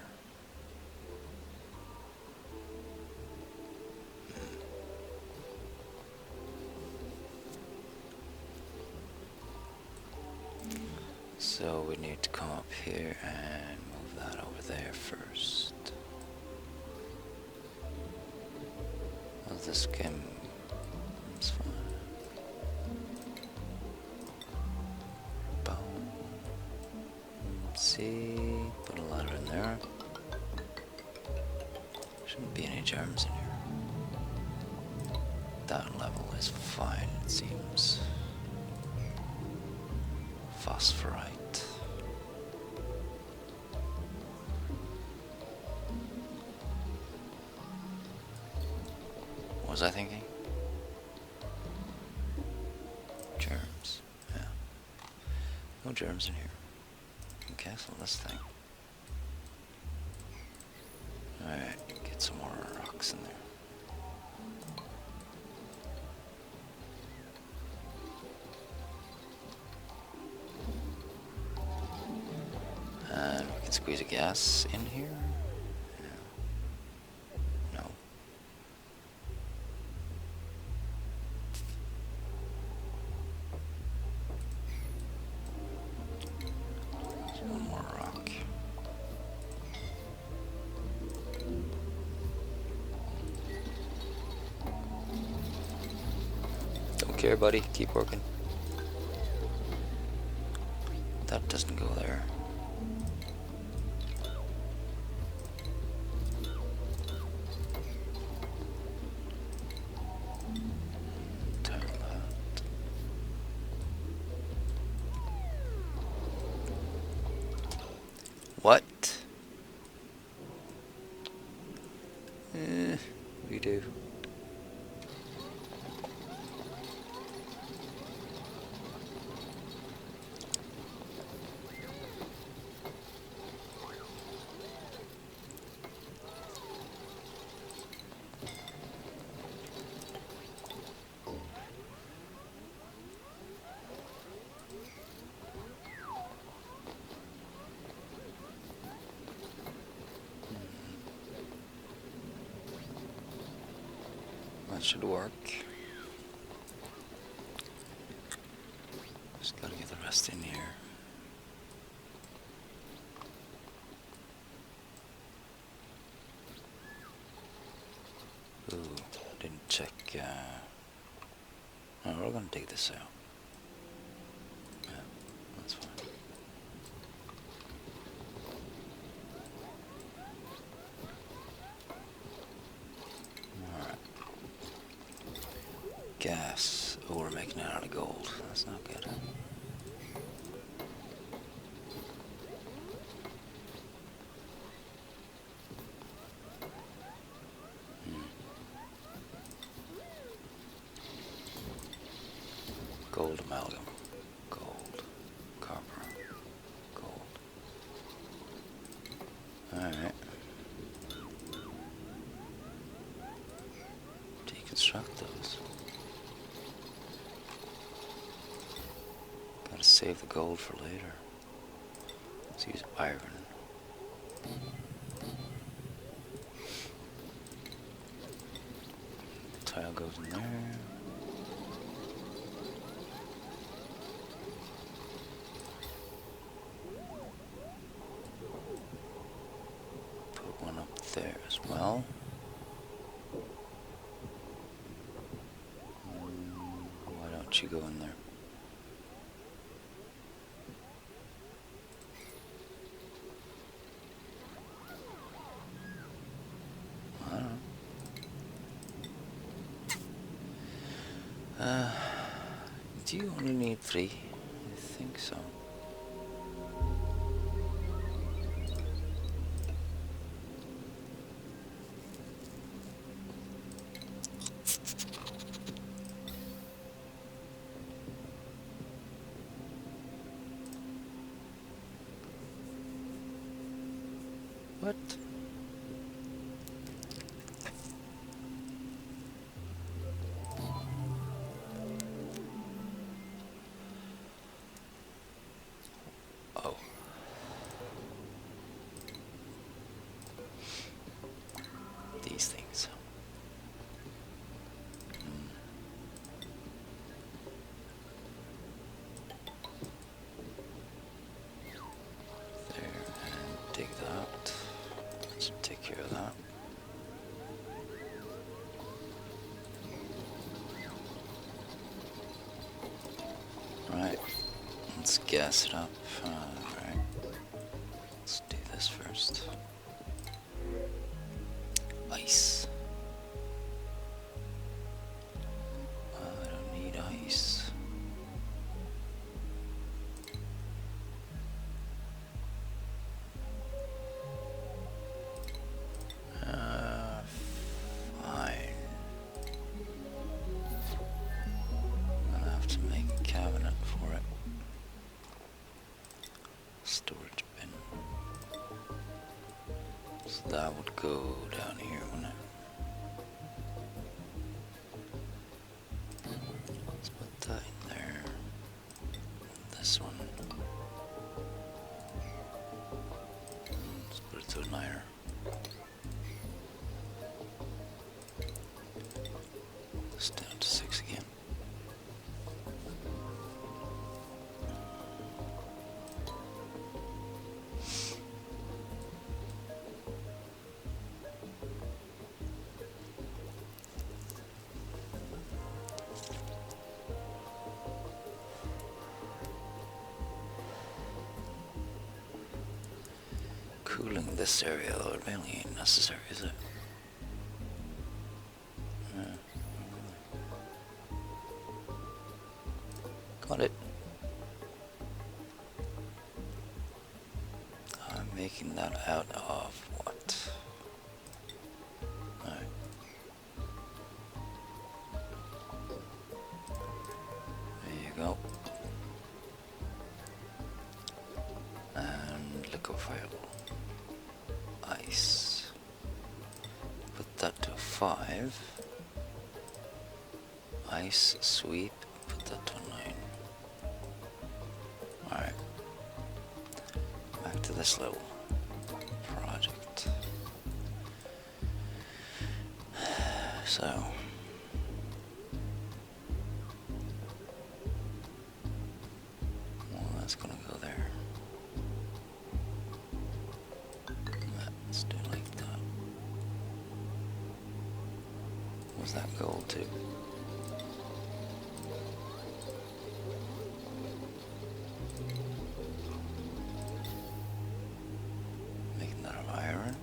So we need to come up here and move that over there first. Well, this game is fine. Boom. See, put a ladder in there. Shouldn't be any germs in here. That level is fine, it seems. Phosphorite. What was I thinking? Germs. Yeah. No germs in here. Cancel this thing. Alright, get some more rocks in there. And we can squeeze a gas in here. Yeah. No. There's one more rock. Don't care, buddy. Keep working. That doesn't go there. What? We do. That should work. Just gotta get the rest in here. Ooh, didn't check. Oh, we're gonna dig this out. Yeah, that's fine. Alright. Gas. Oh, we're making it out of gold. That's not good. Gold amalgam. save the gold for later. Let's use iron. Tile goes in there. Put one up there as well. Why don't you go in there? I don't know. Do you only need 3? I think so. What? Oh. These things. There, and dig that. Let's take care of that. Right, let's gas it up. Alright, let's do this first. Ice. I don't need ice. Fine. I'm gonna have to make a cabinet for it. Storage bin. So that would go down here, wouldn't it? Let's put that in there. This one. Let's put it to an iron. It's down to 6 again. Cooling this area, though, it really ain't necessary, is it? Got it. I'm making that out of what? Alright. There you go. And liquefiable. Ice. Put that to 5. Ice sweep. Put that to 9. Alright. Back to this little project. So. Well, that's gonna go there. Let's do it like that. Was that gold too? Making that of iron.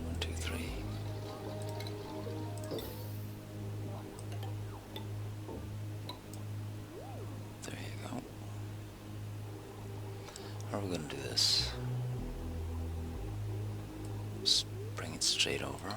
One, two, three. There you go. How are we gonna do this? Just bring it straight over.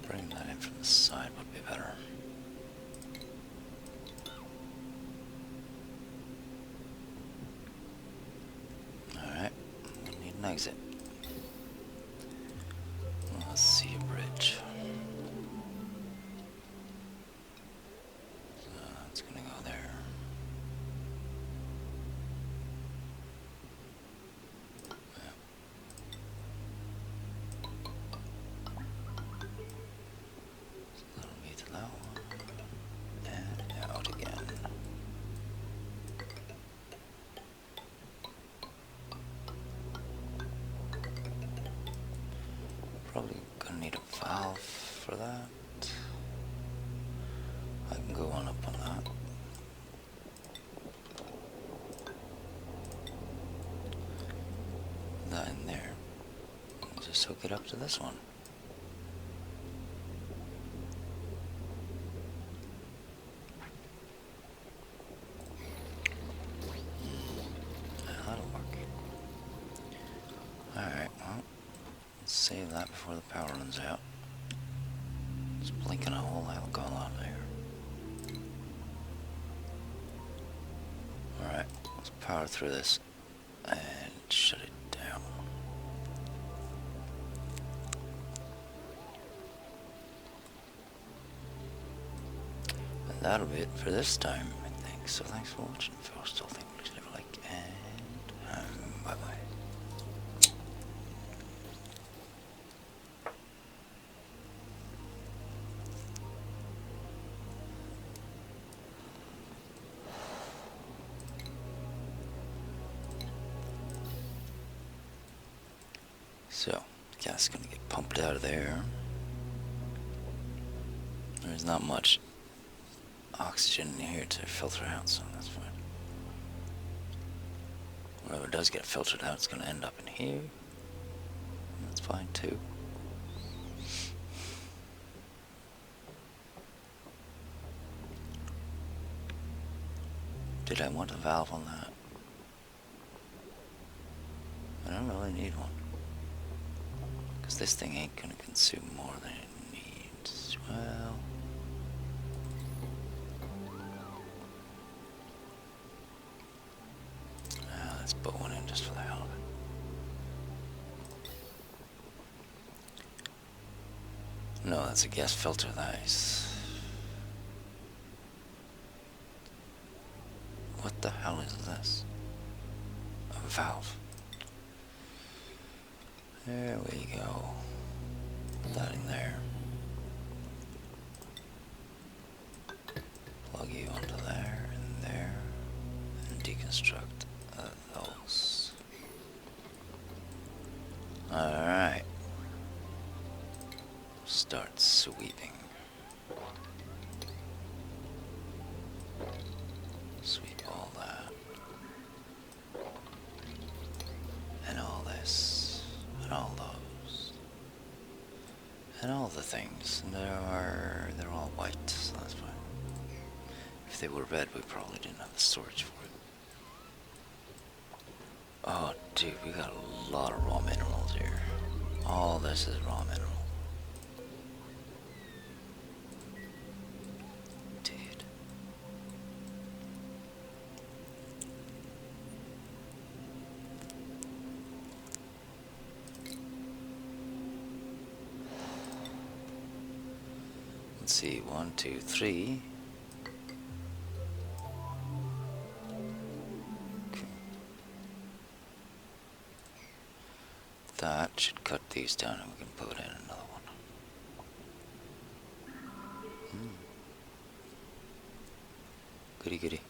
Bring that in from the side would be better. Alright, we need an exit. Let's see a bridge. So it's gonna go there. That one, and out again. Probably gonna need a valve for that. I can go on up on that. That in there. Just hook it up to this one. That'll work. Alright, well, let's save that before the power runs out. It's blinking a whole hell going on there. Alright, let's power through this and shut it down. And that'll be it for this time, I think. So thanks for watching. If you still think, please leave a like and bye bye. So, gas is gonna get pumped out of there. There's not much oxygen in here to filter out, so that's fine. Whatever does get filtered out, it's gonna end up in here. And that's fine too. Did I want a valve on that? I don't really need one. Because this thing ain't gonna consume more than it needs. Well, let's put one in just for the hell of it. No, that's a gas filter. Nice. What the hell is this? A valve. There we go. Put that in there. Plug you onto there and there. And deconstruct those. Alright. Start sweeping. Sweep all that. And all this. And all those. And all the things. And they're all white, so that's fine. If they were red, we probably didn't have the storage for it. Oh, dude, we got a lot of raw minerals here. All this is raw mineral. Dude. Let's see, 1, 2, 3. That should cut these down and we can put in another one. Goody goody.